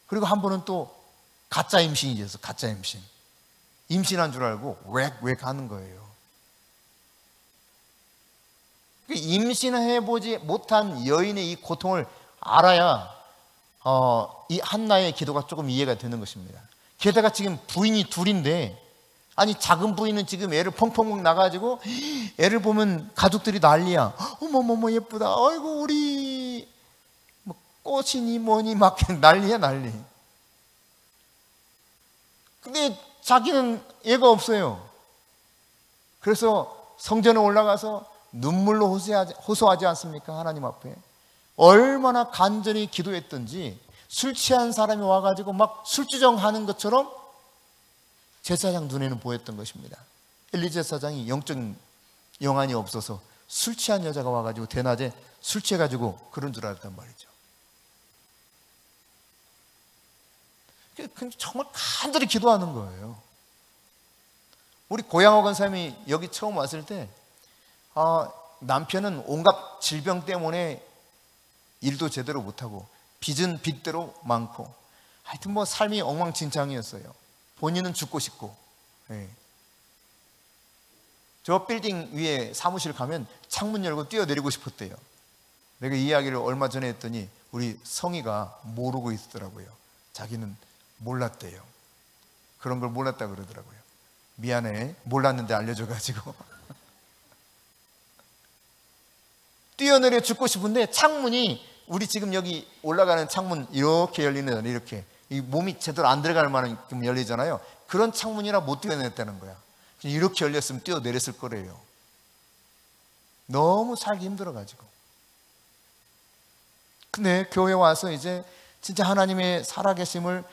[SPEAKER 1] 그리고 한 번은 또 가짜 임신이 됐어. 가짜 임신. 임신한 줄 알고 웩웩 하는 거예요. 임신해보지 못한 여인의 이 고통을 알아야 이 한나의 기도가 조금 이해가 되는 것입니다. 게다가 지금 부인이 둘인데 아니 작은 부인은 지금 애를 펑펑 나가지고 애를 보면 가족들이 난리야. 어머머머 예쁘다. 아이고 우리 뭐 꽃이니 뭐니 막 난리야 난리. 근데 자기는 애가 없어요. 그래서 성전에 올라가서 눈물로 호소하지 않습니까? 하나님 앞에. 얼마나 간절히 기도했던지 술 취한 사람이 와가지고 막 술주정하는 것처럼 제사장 눈에는 보였던 것입니다. 엘리 제사장이 영적인 영안이 없어서 술 취한 여자가 와가지고 대낮에 술 취해가지고 그런 줄 알았단 말이죠. 정말 간절히 기도하는 거예요. 우리 고양호 권사님이 여기 처음 왔을 때 남편은 온갖 질병 때문에 일도 제대로 못하고 빚은 빚대로 많고 하여튼 뭐 삶이 엉망진창이었어요. 본인은 죽고 싶고. 네. 저 빌딩 위에 사무실 가면 창문 열고 뛰어내리고 싶었대요. 내가 이 이야기를 얼마 전에 했더니 우리 성희가 모르고 있더라고요. 자기는 몰랐대요. 그런 걸 몰랐다 그러더라고요. 미안해, 몰랐는데 알려줘가지고. 뛰어내려 죽고 싶은데 창문이 우리 지금 여기 올라가는 창문 이렇게 열리는 이렇게 이 몸이 제대로 안 들어갈 만큼 열리잖아요. 그런 창문이라 못 뛰어냈다는 거야. 이렇게 열렸으면 뛰어내렸을 거래요. 너무 살기 힘들어가지고. 근데 교회 와서 이제 진짜 하나님의 살아계심을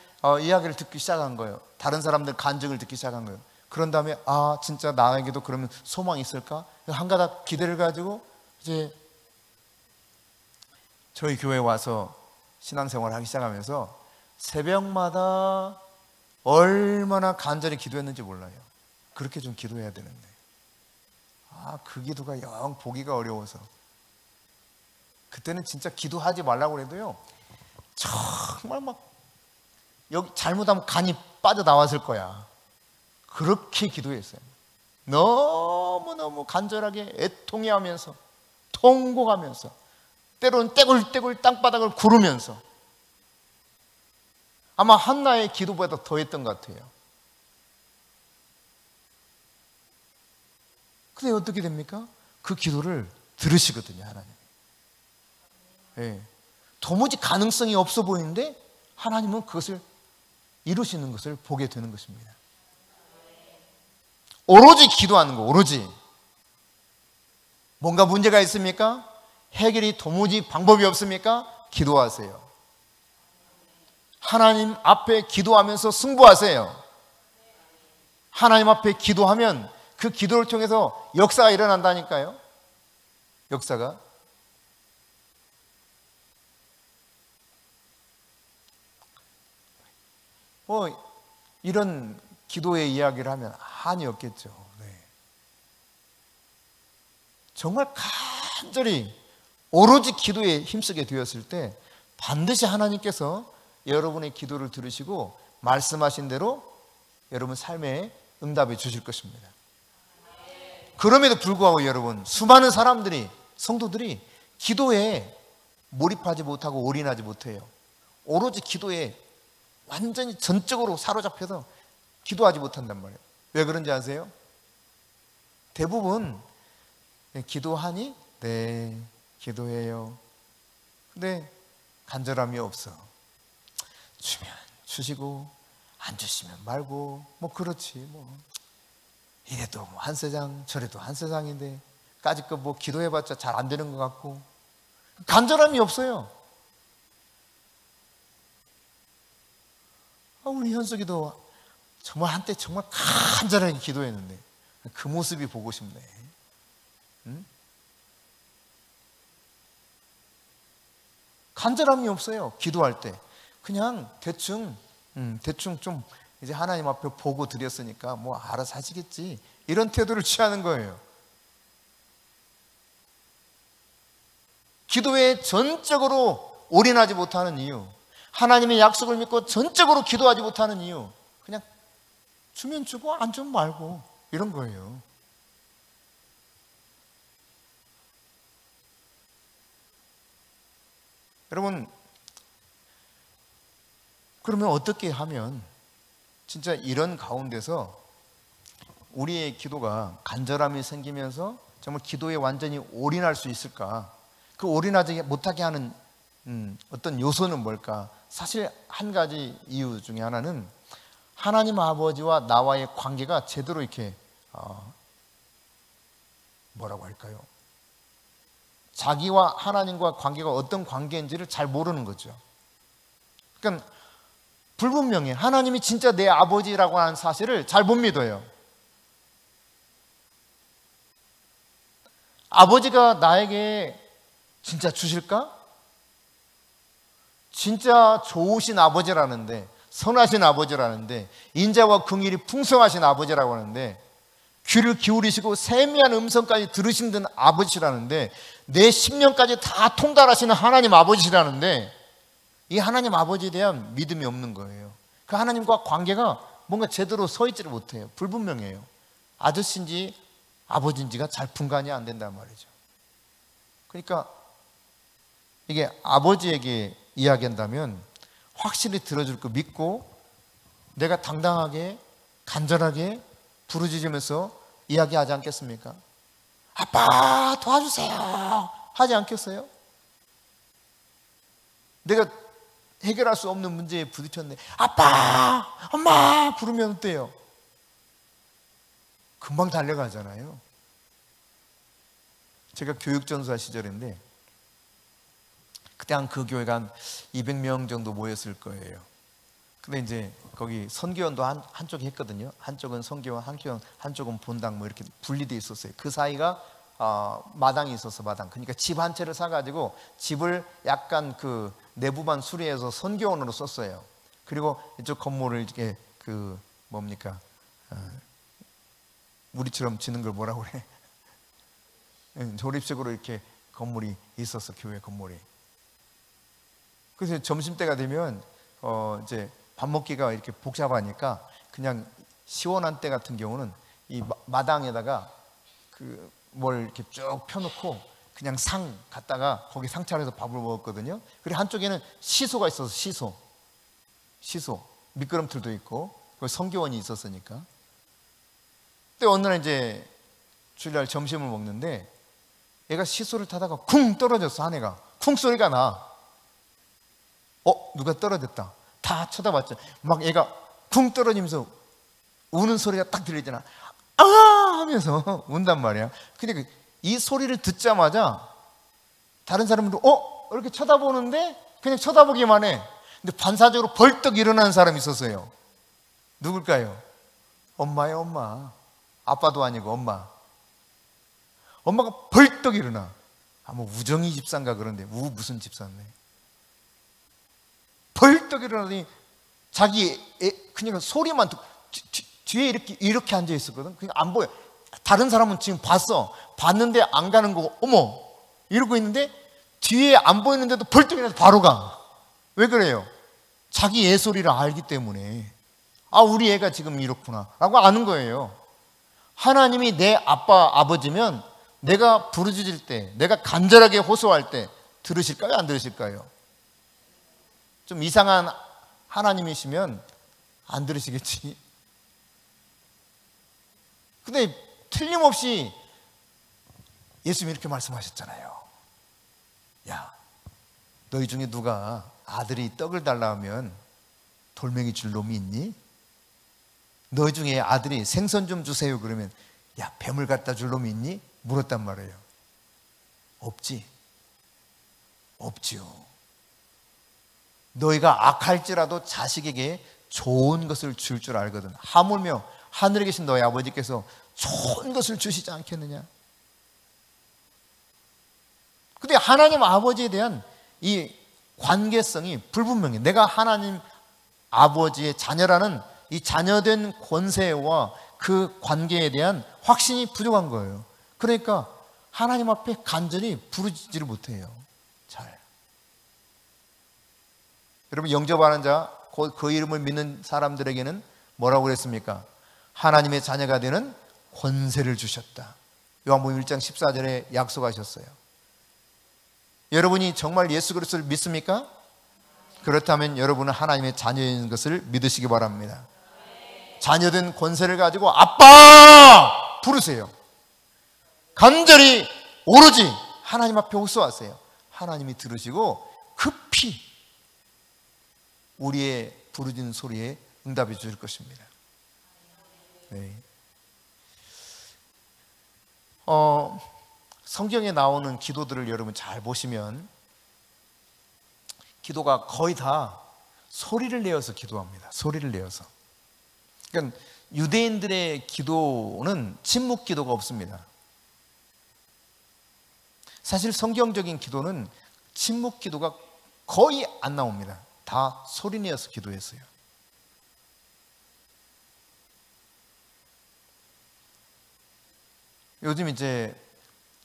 [SPEAKER 1] 이야기를 듣기 시작한 거예요. 다른 사람들 간증을 듣기 시작한 거예요. 그런 다음에 진짜 나에게도 그러면 소망이 있을까? 한 가닥 기대를 가지고 이제 저희 교회에 와서 신앙생활을 하기 시작하면서 새벽마다 얼마나 간절히 기도했는지 몰라요. 그렇게 좀 기도해야 되는데 그 기도가 영 보기가 어려워서 그때는 진짜 기도하지 말라고 해도요 정말 막 여기 잘못하면 간이 빠져나왔을 거야. 그렇게 기도했어요. 너무너무 간절하게 애통해하면서 통곡하면서 때로는 떼굴떼굴 땅바닥을 구르면서 아마 한나의 기도보다 더 했던 것 같아요. 근데 어떻게 됩니까? 그 기도를 들으시거든요, 하나님. 네. 도무지 가능성이 없어 보이는데 하나님은 그것을 이루시는 것을 보게 되는 것입니다. 오로지 기도하는 거, 오로지. 뭔가 문제가 있습니까? 해결이 도무지 방법이 없습니까? 기도하세요. 하나님 앞에 기도하면서 승부하세요. 하나님 앞에 기도하면 그 기도를 통해서 역사가 일어난다니까요. 역사가. 이런 기도의 이야기를 하면 한이 없겠죠. 네. 정말 간절히 오로지 기도에 힘쓰게 되었을 때 반드시 하나님께서 여러분의 기도를 들으시고 말씀하신 대로 여러분 삶에 응답해 주실 것입니다. 그럼에도 불구하고 여러분, 수많은 사람들이, 성도들이 기도에 몰입하지 못하고 올인하지 못해요. 오로지 기도에 완전히 전적으로 사로잡혀서 기도하지 못한단 말이에요. 왜 그런지 아세요? 대부분 기도하니? 네, 기도해요. 근데 간절함이 없어. 주면 주시고 안 주시면 말고 뭐 그렇지 뭐 이래도 뭐 한 세상 저래도 한 세상인데 까짓 뭐 기도해봤자 잘 안 되는 것 같고 간절함이 없어요. 우리 현숙이도 정말 한때 정말 간절하게 기도했는데 그 모습이 보고 싶네. 응? 간절함이 없어요. 기도할 때 그냥 대충 좀 이제 하나님 앞에 보고 드렸으니까 뭐 알아서 하시겠지 이런 태도를 취하는 거예요. 기도에 전적으로 올인하지 못하는 이유, 하나님의 약속을 믿고 전적으로 기도하지 못하는 이유, 그냥 주면 주고 안 주면 말고 이런 거예요. 여러분, 그러면 어떻게 하면 진짜 이런 가운데서 우리의 기도가 간절함이 생기면서 정말 기도에 완전히 올인할 수 있을까? 그 올인하지 못하게 하는 어떤 요소는 뭘까? 사실 한 가지 이유 중에 하나는 하나님 아버지와 나와의 관계가 제대로 이렇게 뭐라고 할까요? 자기와 하나님과 관계가 어떤 관계인지를 잘 모르는 거죠. 그러니까 불분명해. 하나님이 진짜 내 아버지라고 하는 사실을 잘 못 믿어요. 아버지가 나에게 진짜 주실까? 진짜 좋으신 아버지라는데, 선하신 아버지라는데, 인자와 긍휼이 풍성하신 아버지라고 하는데, 귀를 기울이시고 세미한 음성까지 들으시는 아버지라는데, 내 심령까지 다 통달하시는 하나님 아버지라는데, 이 하나님 아버지에 대한 믿음이 없는 거예요. 그 하나님과 관계가 뭔가 제대로 서 있지를 못해요. 불분명해요. 아저씨인지 아버지인지가 잘 분간이 안 된단 말이죠. 그러니까 이게 아버지에게 이야기한다면 확실히 들어줄 거 믿고 내가 당당하게 간절하게 부르짖으면서 이야기하지 않겠습니까? 아빠 도와주세요 하지 않겠어요? 내가 해결할 수 없는 문제에 부딪혔는데 아빠 엄마 부르면 어때요? 금방 달려가잖아요. 제가 교육전사 시절인데 그때 한 그 교회가 한 200명 정도 모였을 거예요. 근데 이제 거기 선교원도 한쪽에 했거든요. 한쪽은 선교원, 한쪽은 본당 뭐 이렇게 분리되어 있었어요. 그 사이가 마당이 있어서 마당. 그러니까 집 한 채를 사가지고 집을 약간 그 내부만 수리해서 선교원으로 썼어요. 그리고 이쪽 건물을 이렇게 그 뭡니까 우리처럼 지는 걸 뭐라고 그래? 조립식으로 이렇게 건물이 있었어. 교회 건물이. 그래서 점심때가 되면 이제 밥 먹기가 이렇게 복잡하니까 그냥 시원한 때 같은 경우는 이 마당에다가 그 뭘 이렇게 쭉 펴놓고 그냥 상 갖다가 거기 상차려서 밥을 먹었거든요. 그리고 한쪽에는 시소가 있어서 시소 미끄럼틀도 있고 거기 성교원이 있었으니까. 근데 어느 날 이제 주일날 점심을 먹는데 얘가 시소를 타다가 쿵 떨어졌어. 한 애가 쿵 소리가 나. 누가 떨어졌다. 다 쳐다봤죠. 막 얘가 쿵 떨어지면서 우는 소리가 딱 들리잖아. 아 하면서 운단 말이야. 근데 이 소리를 듣자마자 다른 사람들도 이렇게 쳐다보는데 그냥 쳐다보기만 해. 근데 반사적으로 벌떡 일어나는 사람이 있었어요. 누굴까요? 엄마예요, 엄마. 아빠도 아니고 엄마. 엄마가 벌떡 일어나. 뭐 우정희 집사인가 그런데 무슨 집사네. 벌떡 일어나더니 자기 그냥 소리만 듣고 뒤에 이렇게 앉아 있었거든. 그냥 안 보여. 다른 사람은 지금 봤는데 안 가는 거고, 어머 이러고 있는데 뒤에 안 보이는데도 벌떡 일어나서 바로 가. 왜 그래요? 자기 애 소리를 알기 때문에. 아, 우리 애가 지금 이렇구나 라고 아는 거예요. 하나님이 내 아빠 아버지면 내가 부르짖을 때, 내가 간절하게 호소할 때 들으실까요, 안 들으실까요? 좀 이상한 하나님이시면 안 들으시겠지. 근데 틀림없이 예수님이 이렇게 말씀하셨잖아요. 야, 너희 중에 누가 아들이 떡을 달라 하면 돌멩이 줄 놈이 있니? 너희 중에 아들이 생선 좀 주세요 그러면 야, 뱀을 갖다 줄 놈이 있니? 물었단 말이에요. 없지요. 너희가 악할지라도 자식에게 좋은 것을 줄 줄 알거든. 하물며 하늘에 계신 너희 아버지께서 좋은 것을 주시지 않겠느냐. 근데 하나님 아버지에 대한 이 관계성이 불분명해. 내가 하나님 아버지의 자녀라는 이 자녀된 권세와 그 관계에 대한 확신이 부족한 거예요. 그러니까 하나님 앞에 간절히 부르짖지를 못해요. 잘. 여러분, 영접하는 자, 그 이름을 믿는 사람들에게는 뭐라고 그랬습니까? 하나님의 자녀가 되는 권세를 주셨다. 요한복음 1장 14절에 약속하셨어요. 여러분이 정말 예수 그리스도를 믿습니까? 그렇다면 여러분은 하나님의 자녀인 것을 믿으시기 바랍니다. 자녀된 권세를 가지고 아빠 부르세요. 간절히 오로지 하나님 앞에 호소하세요. 하나님이 들으시고 급히 우리의 부르짖는 소리에 응답해 주실 것입니다. 네. 성경에 나오는 기도들을 여러분 잘 보시면 기도가 거의 다 소리를 내어서 기도합니다. 소리를 내어서. 그러니까 유대인들의 기도는 침묵 기도가 없습니다. 사실 성경적인 기도는 침묵 기도가 거의 안 나옵니다. 다 소리 내어서 기도했어요. 요즘 이제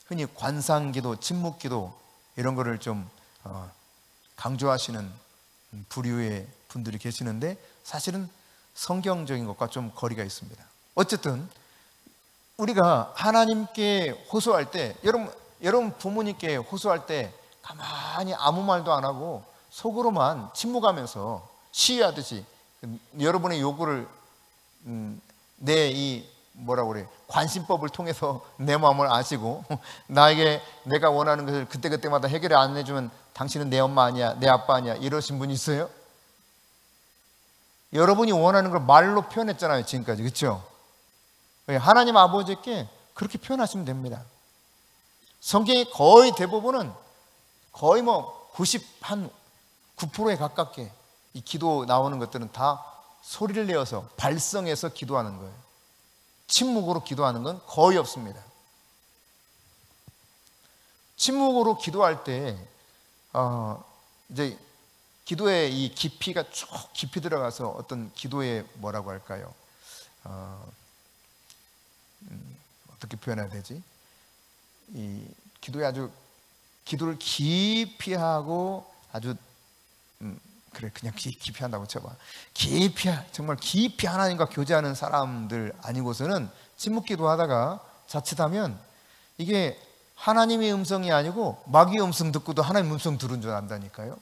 [SPEAKER 1] 흔히 관상기도, 침묵기도 이런 거를 좀 강조하시는 부류의 분들이 계시는데 사실은 성경적인 것과 좀 거리가 있습니다. 어쨌든 우리가 하나님께 호소할 때, 여러분 부모님께 호소할 때 가만히 아무 말도 안 하고 속으로만 침묵하면서 시위하듯이 여러분의 요구를 내 이 뭐라고 그래, 관심법을 통해서 내 마음을 아시고 나에게 내가 원하는 것을 그때그때마다 해결을 안 해주면 당신은 내 엄마 아니야, 내 아빠 아니야, 이러신 분이 있어요? 여러분이 원하는 걸 말로 표현했잖아요, 지금까지. 그렇죠? 하나님 아버지께 그렇게 표현하시면 됩니다. 성경의 거의 대부분은 거의 뭐 9%에 가깝게 이 기도 나오는 것들은 다 소리를 내어서 발성해서 기도하는 거예요. 침묵으로 기도하는 건 거의 없습니다. 침묵으로 기도할 때 이제 기도의 이 깊이가 쭉 깊이 들어가서 어떤 기도의 뭐라고 할까요? 어떻게 표현해야 되지? 이 기도에 아주 기도를 깊이 하고 아주 그래, 그냥 깊이 한다고 쳐봐. 정말 깊이 하나님과 교제하는 사람들 아니고서는 침묵 기도하다가 자칫하면 이게 하나님의 음성이 아니고 마귀의 음성 듣고도 하나님 음성 들은 줄 안다니까요.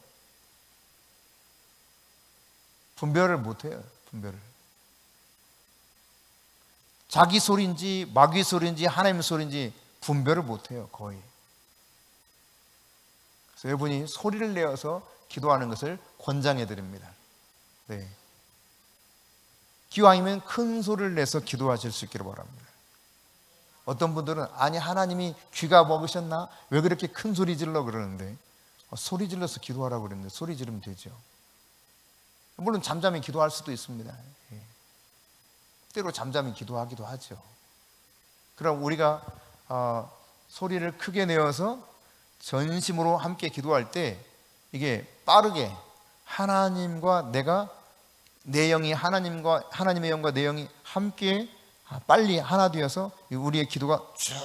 [SPEAKER 1] 분별을 못해요. 분별을. 자기 소리인지 마귀 소리인지 하나님 소리인지 분별을 못해요. 거의. 그래서 여러분이 소리를 내어서 기도하는 것을 권장해 드립니다. 네. 기왕이면 큰 소리를 내서 기도하실 수 있기를 바랍니다. 어떤 분들은 아니 하나님이 귀가 먹으셨나? 왜 그렇게 큰 소리 질러 그러는데 소리 질러서 기도하라고 그랬는데 소리 지르면 되죠. 물론 잠잠히 기도할 수도 있습니다. 때로 잠잠히 기도하기도 하죠. 그럼 우리가 소리를 크게 내어서 전심으로 함께 기도할 때 이게 빠르게 하나님과 내가 내 영이 하나님의 영과 내 영이 함께 빨리 하나 되어서 우리의 기도가 쭉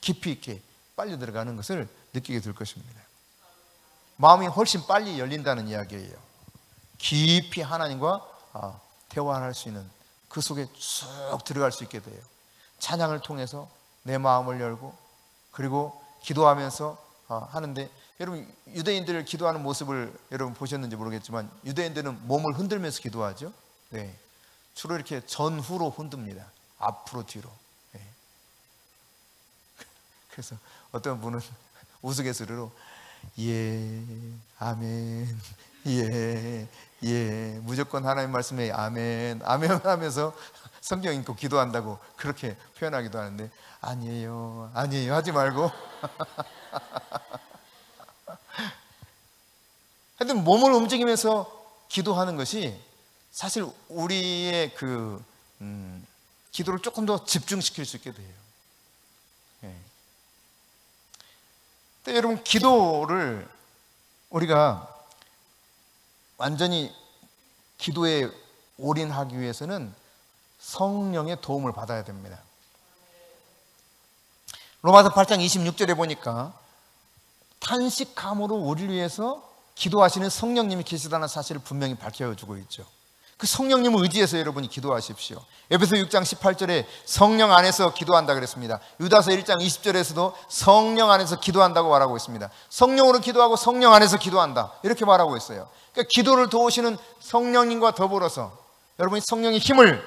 [SPEAKER 1] 깊이 있게 빨리 들어가는 것을 느끼게 될 것입니다. 마음이 훨씬 빨리 열린다는 이야기예요. 깊이 하나님과 대화할 수 있는 그 속에 쭉 들어갈 수 있게 돼요. 찬양을 통해서 내 마음을 열고 그리고 기도하면서 하는데, 여러분 유대인들 기도하는 모습을 여러분 보셨는지 모르겠지만 유대인들은 몸을 흔들면서 기도하죠. 네. 주로 이렇게 전후로 흔듭니다. 앞으로 뒤로. 네. 그래서 어떤 분은 우스갯소리로 예, 아멘, 예, 무조건 하나님 말씀에 아멘, 아멘 하면서 성경 읽고 기도한다고 그렇게 표현하기도 하는데, 아니에요 하지 말고 하여튼 몸을 움직이면서 기도하는 것이 사실 우리의 기도를 조금 더 집중시킬 수 있게 돼요. 네. 근데 여러분, 기도를 우리가 완전히 기도에 올인하기 위해서는 성령의 도움을 받아야 됩니다. 로마서 8장 26절에 보니까 탄식함으로 우리를 위해서 기도하시는 성령님이 계시다는 사실을 분명히 밝혀주고 있죠. 그 성령님을 의지해서 여러분이 기도하십시오. 에베소 6장 18절에 성령 안에서 기도한다 그랬습니다. 유다서 1장 20절에서도 성령 안에서 기도한다고 말하고 있습니다. 성령으로 기도하고 성령 안에서 기도한다, 이렇게 말하고 있어요. 그러니까 기도를 도우시는 성령님과 더불어서 여러분이 성령의 힘을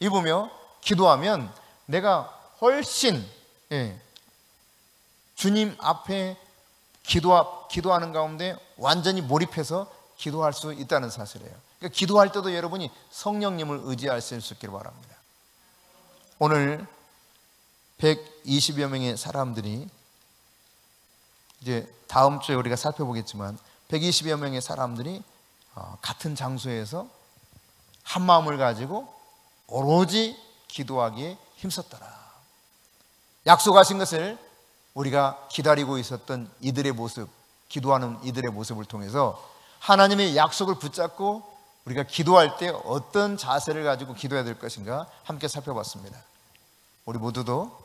[SPEAKER 1] 입으며 기도하면 내가 훨씬 주님 앞에 기도하는 가운데 완전히 몰입해서 기도할 수 있다는 사실이에요. 그러니까 기도할 때도 여러분이 성령님을 의지할 수 있기를 바랍니다. 오늘 120여 명의 사람들이, 이제 다음 주에 우리가 살펴보겠지만 120여 명의 사람들이 같은 장소에서 한 마음을 가지고 오로지 기도하기에 힘썼더라. 약속하신 것을 우리가 기다리고 있었던 이들의 모습, 기도하는 이들의 모습을 통해서 하나님의 약속을 붙잡고 우리가 기도할 때 어떤 자세를 가지고 기도해야 될 것인가 함께 살펴봤습니다. 우리 모두도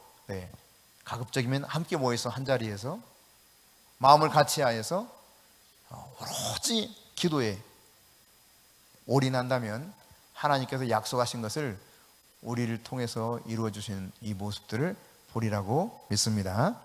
[SPEAKER 1] 가급적이면 함께 모여서 한자리에서 마음을 같이 하여서 오로지 기도에 올인한다면 하나님께서 약속하신 것을 우리를 통해서 이루어 주시는 이 모습들을 보리라고 믿습니다.